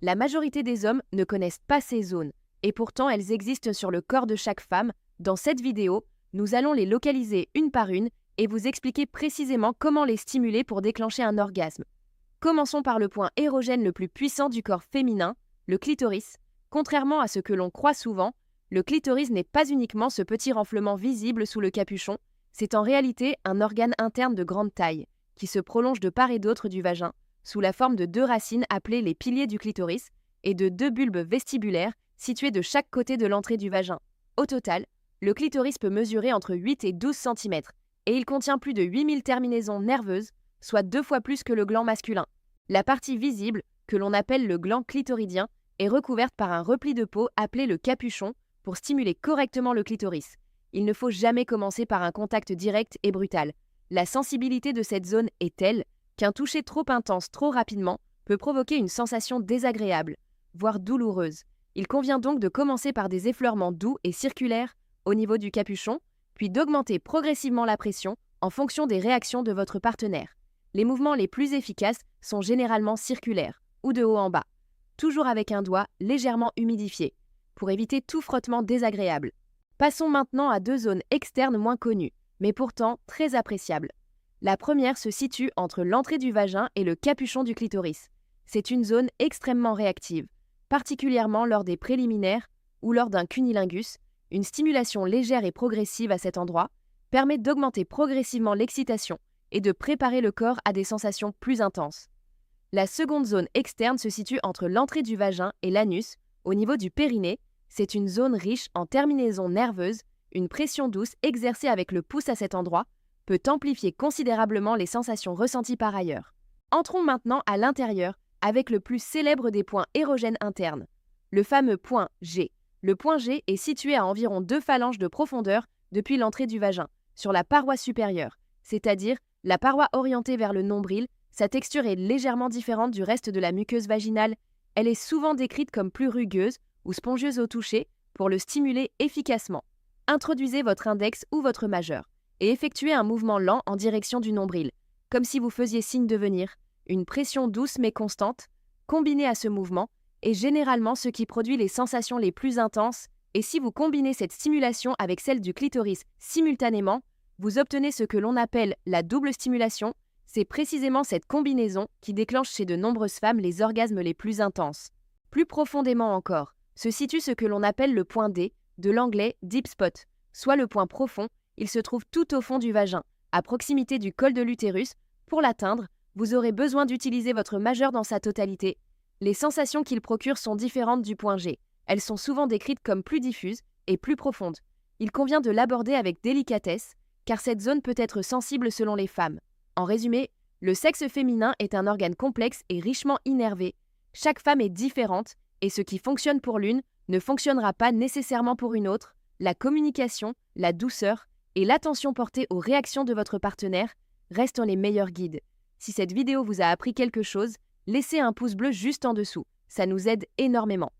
La majorité des hommes ne connaissent pas ces zones, et pourtant elles existent sur le corps de chaque femme. Dans cette vidéo, nous allons les localiser une par une et vous expliquer précisément comment les stimuler pour déclencher un orgasme. Commençons par le point érogène le plus puissant du corps féminin, le clitoris. Contrairement à ce que l'on croit souvent, le clitoris n'est pas uniquement ce petit renflement visible sous le capuchon, c'est en réalité un organe interne de grande taille, qui se prolonge de part et d'autre du vagin, sous la forme de deux racines appelées les piliers du clitoris et de deux bulbes vestibulaires situés de chaque côté de l'entrée du vagin. Au total, le clitoris peut mesurer entre 8 et 12 cm et il contient plus de 8000 terminaisons nerveuses, soit 2 fois plus que le gland masculin. La partie visible, que l'on appelle le gland clitoridien, est recouverte par un repli de peau appelé le capuchon pour stimuler correctement le clitoris. Il ne faut jamais commencer par un contact direct et brutal. La sensibilité de cette zone est telle qu'un toucher trop intense trop rapidement peut provoquer une sensation désagréable, voire douloureuse. Il convient donc de commencer par des effleurements doux et circulaires au niveau du capuchon, puis d'augmenter progressivement la pression en fonction des réactions de votre partenaire. Les mouvements les plus efficaces sont généralement circulaires ou de haut en bas, toujours avec un doigt légèrement humidifié, pour éviter tout frottement désagréable. Passons maintenant à deux zones externes moins connues, mais pourtant très appréciables. La première se situe entre l'entrée du vagin et le capuchon du clitoris. C'est une zone extrêmement réactive, particulièrement lors des préliminaires ou lors d'un cunnilingus. Une stimulation légère et progressive à cet endroit permet d'augmenter progressivement l'excitation et de préparer le corps à des sensations plus intenses. La seconde zone externe se situe entre l'entrée du vagin et l'anus, au niveau du périnée. C'est une zone riche en terminaisons nerveuses. Une pression douce exercée avec le pouce à cet endroit peut amplifier considérablement les sensations ressenties par ailleurs. Entrons maintenant à l'intérieur avec le plus célèbre des points érogènes internes, le fameux point G. Le point G est situé à environ 2 phalanges de profondeur depuis l'entrée du vagin, sur la paroi supérieure, c'est-à-dire la paroi orientée vers le nombril. Sa texture est légèrement différente du reste de la muqueuse vaginale. Elle est souvent décrite comme plus rugueuse ou spongieuse au toucher pour le stimuler efficacement. Introduisez votre index ou votre majeur et effectuez un mouvement lent en direction du nombril, comme si vous faisiez signe de venir. Une pression douce mais constante, combinée à ce mouvement, est généralement ce qui produit les sensations les plus intenses, et si vous combinez cette stimulation avec celle du clitoris simultanément, vous obtenez ce que l'on appelle la double stimulation. C'est précisément cette combinaison qui déclenche chez de nombreuses femmes les orgasmes les plus intenses. Plus profondément encore, se situe ce que l'on appelle le point D, de l'anglais deep spot, soit le point profond. Il se trouve tout au fond du vagin, à proximité du col de l'utérus. Pour l'atteindre, vous aurez besoin d'utiliser votre majeur dans sa totalité. Les sensations qu'il procure sont différentes du point G. Elles sont souvent décrites comme plus diffuses et plus profondes. Il convient de l'aborder avec délicatesse, car cette zone peut être sensible selon les femmes. En résumé, le sexe féminin est un organe complexe et richement innervé. Chaque femme est différente, et ce qui fonctionne pour l'une ne fonctionnera pas nécessairement pour une autre. La communication, la douceur et l'attention portée aux réactions de votre partenaire restent les meilleurs guides. Si cette vidéo vous a appris quelque chose, laissez un pouce bleu juste en dessous, ça nous aide énormément.